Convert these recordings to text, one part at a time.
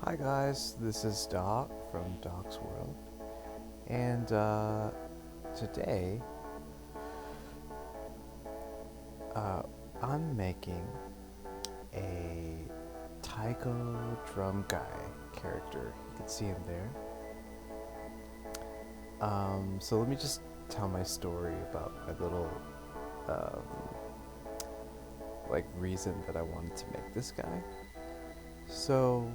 Hi guys, this is Doc from Doc'sWorld, and today I'm making a Taiko drum guy character. You can see him there. So let me just tell my story about my little um, reason that I wanted to make this guy. So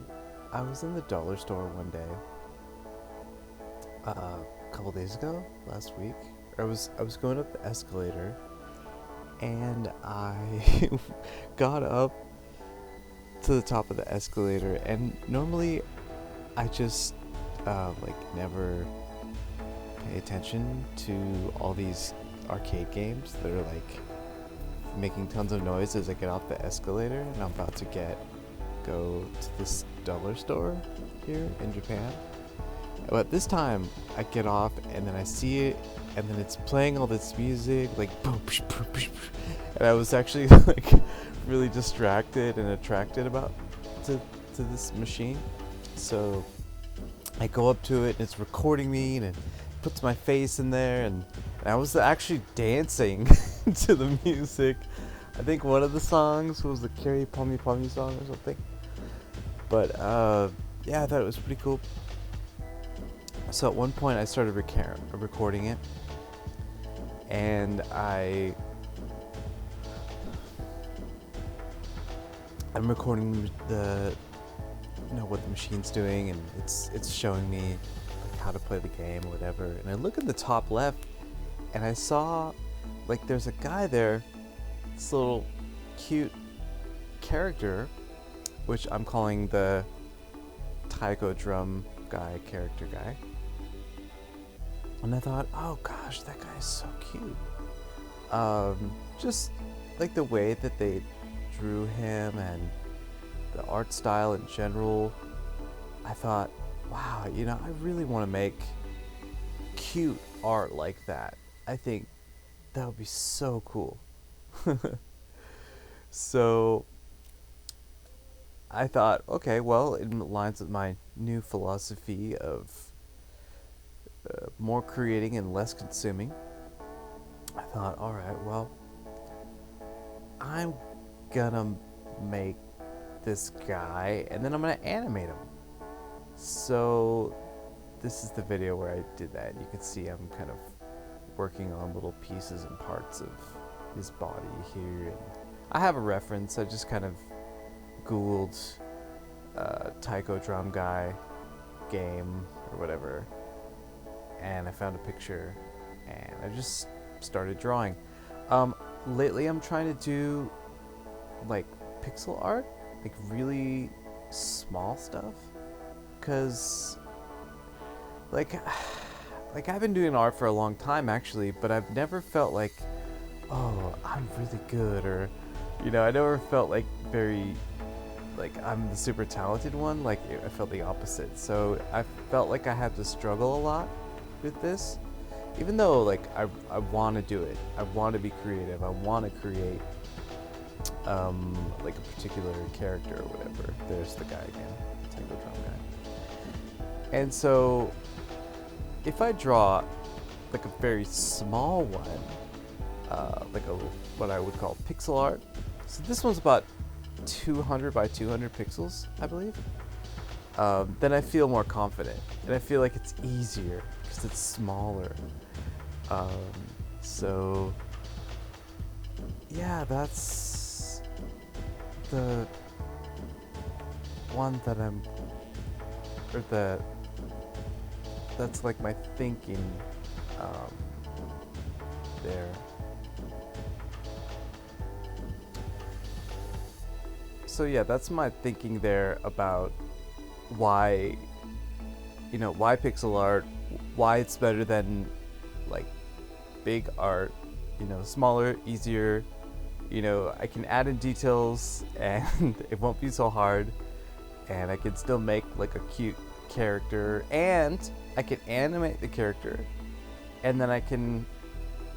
I was in the dollar store one day, a couple days ago, last week. I was going up the escalator, and I got up to the top of the escalator. And normally, I just never pay attention to all these arcade games that are making tons of noise as I get off the escalator, and I'm about to go to this dollar store here in Japan. But this time I get off and then I see it, and then it's playing all this music like boom, psh, psh, psh, psh, and I was actually really distracted and attracted to this machine. So I go up to it and it's recording me, and it puts my face in there, and I was actually dancing to the music. I think one of the songs was the Carry Pommy Pommy song or something. But yeah, I thought it was pretty cool. So at one point I started recording it, and I'm recording what the machine's doing, and it's showing me how to play the game or whatever. And I look at the top left, and I saw there's a guy there, this little cute character, which I'm calling the Taiko drum guy character guy. And I thought, oh gosh, that guy is so cute. Just the way that they drew him and the art style in general. I thought, wow, I really want to make cute art like that. I think that would be so cool. So I thought, okay, well, it aligns with my new philosophy of more creating and less consuming. I thought, alright, well, I'm gonna make this guy, and then I'm gonna animate him. So this is the video where I did that. You can see I'm kind of working on little pieces and parts of his body here. And I have a reference. I just kind of Googled Taiko drum guy game or whatever, and I found a picture, and I just started drawing. Lately I'm trying to do pixel art, really small stuff, because I've been doing art for a long time actually, but I've never felt oh, I'm really good, or I never felt very I'm the super talented one. I felt the opposite. So I felt I had to struggle a lot with this, even though I want to do it. I want to be creative. I want to create a particular character or whatever. There's the guy again, the Taiko drum guy. And so if I draw a very small one, what I would call pixel art. So this one's about 200 by 200 pixels, I believe. Then I feel more confident, and I feel like it's easier because it's smaller. So yeah, that's the one that that's my thinking there. So yeah, that's my thinking there about why pixel art, why it's better than big art, smaller, easier, I can add in details and it won't be so hard, and I can still make a cute character, and I can animate the character, and then I can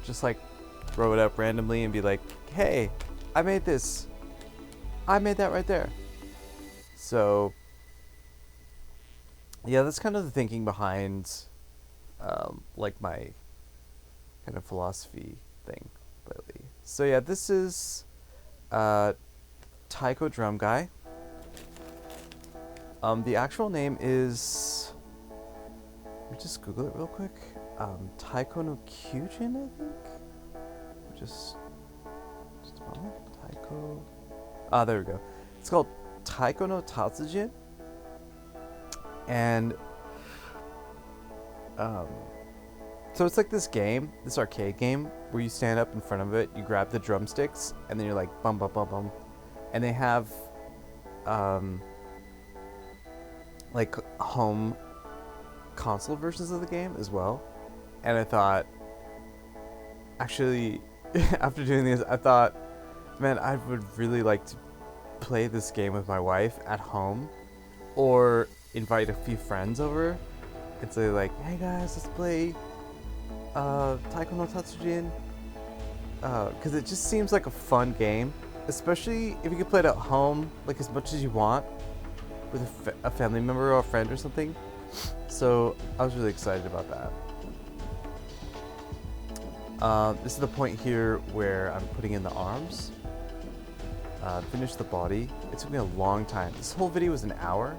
just throw it up randomly and be hey, I made this. I made that right there. So yeah, that's kind of the thinking behind like my kind of philosophy thing lately. So yeah, this is Taiko Drum Guy. The actual name is, let me just Google it real quick. Taiko no Kyujin, I think. Just a moment. Taiko. Ah, there we go. It's called Taiko no Tatsujin, and so it's like this game, this arcade game, where you stand up in front of it, you grab the drumsticks, and then you're like bum bum bum bum, and they have like home console versions of the game as well. And I thought, actually, after doing this, I thought, man, I would really like to play this game with my wife at home, or invite a few friends over and say like, hey guys, let's play Taiko no Tatsujin, because it just seems like a fun game, especially if you could play it at home like as much as you want with a family member or a friend or something. So I was really excited about that. This is the point here where I'm putting in the arms. Finish the body. It took me a long time. This whole video was an hour,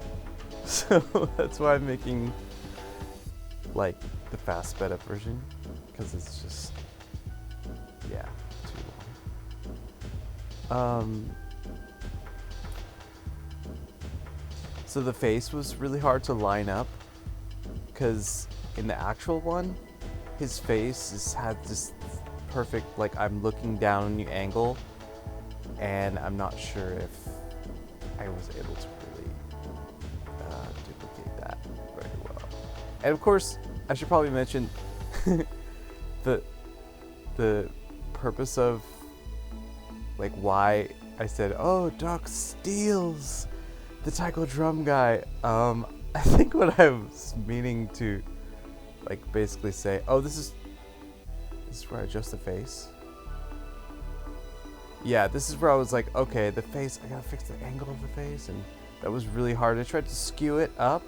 so that's why I'm making like the fast sped up version, because it's just, yeah, too long. So the face was really hard to line up, because in the actual one, his face had this perfect, like, I'm looking down on you angle, and I'm not sure if I was able to really duplicate that very well. And of course, I should probably mention the purpose of, like, why I said, oh, Doc steals the Taiko Drum Guy. I think what I was meaning to, like, basically say, oh, this is where I adjust the face. Yeah, this is where I was like, okay, the face, I gotta fix the angle of the face, and that was really hard. I tried to skew it up,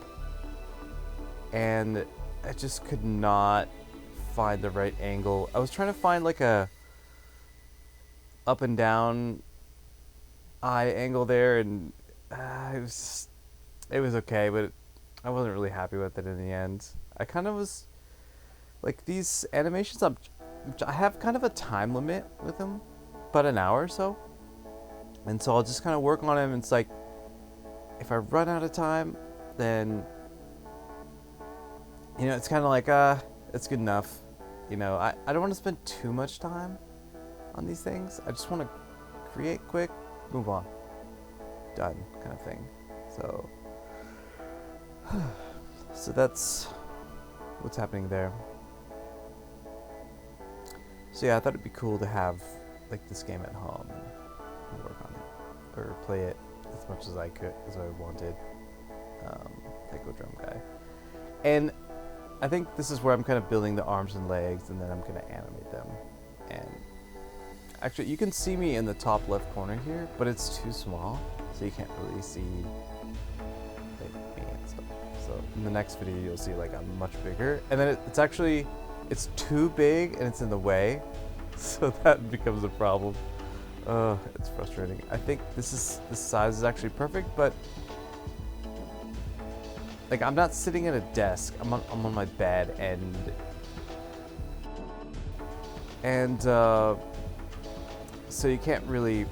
and I just could not find the right angle. I was trying to find like a up and down eye angle there, and it was okay, but I wasn't really happy with it in the end. I kind of was like, these animations, I have kind of a time limit with them, about an hour or so, and so I'll just kind of work on them. And it's like, if I run out of time, then, you know, it's kind of like, it's good enough. You know, I don't want to spend too much time on these things. I just want to create quick, move on, done, kind of thing. So that's what's happening there. So yeah, I thought it'd be cool to have like this game at home and work on it, or play it as much as I could, as I wanted. Taiko Drum Guy, and I think this is where I'm kind of building the arms and legs, and then I'm gonna animate them. And actually, you can see me in the top left corner here, but it's too small, so you can't really see like me and stuff. So in the next video, you'll see like I'm much bigger, and then it's too big and it's in the way, so that becomes a problem. It's frustrating. I think this size is actually perfect, but like, I'm not sitting at a desk. I'm on my bed, and so you can't really,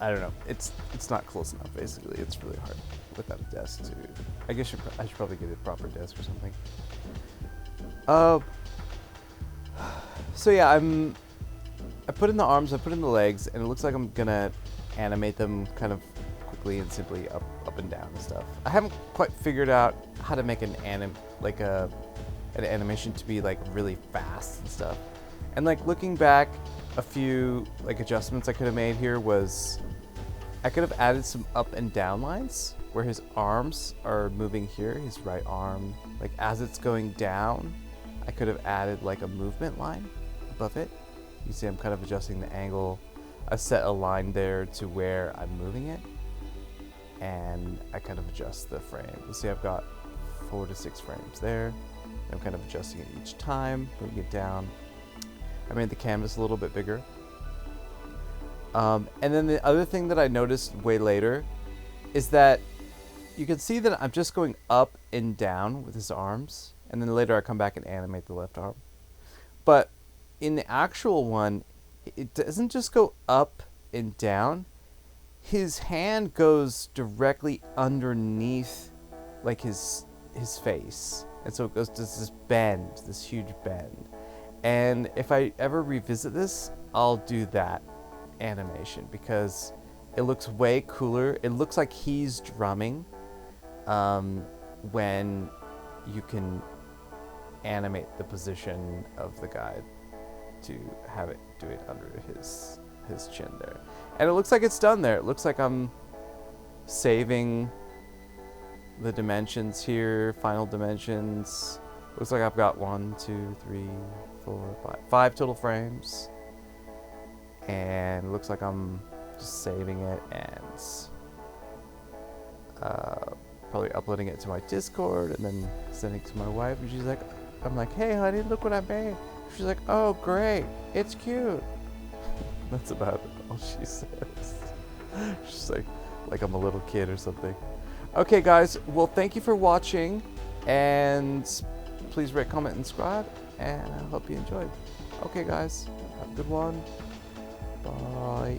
I don't know. It's not close enough. Basically, it's really hard without a desk to. I guess I should probably get a proper desk or something. So yeah, I put in the arms, I put in the legs, and it looks like I'm gonna animate them kind of quickly and simply up and down and stuff. I haven't quite figured out how to make an animation to be like really fast and stuff. And like, looking back, a few like adjustments I could have made here was, I could have added some up and down lines where his arms are moving here, his right arm, like as it's going down, I could have added like a movement line above it. You see I'm kind of adjusting the angle. I set a line there to where I'm moving it. and I kind of adjust the frame. You see I've got 4 to 6 frames there. I'm kind of adjusting it each time, moving it down. I made the canvas a little bit bigger. And then the other thing that I noticed way later is that you can see that I'm just going up and down with his arms, and then later I come back and animate the left arm. But in the actual one, it doesn't just go up and down. His hand goes directly underneath, like his face, and so it goes to this bend, this huge bend. And if I ever revisit this, I'll do that animation because it looks way cooler. It looks like he's drumming when you can animate the position of the guy to have it do it under his chin there. And it looks like it's done there. It looks like I'm saving the dimensions here, final dimensions. Looks like I've got 1, 2, 3, 4, 5 total frames. And it looks like I'm just saving it and probably uploading it to my Discord and then sending it to my wife. And she's like, I'm like, hey honey, look what I made. She's like, oh great, it's cute. That's about all she says. She's like I'm a little kid or something. Okay guys, well thank you for watching, and please rate, comment, and subscribe, and I hope you enjoyed. Okay guys, have a good one. Bye.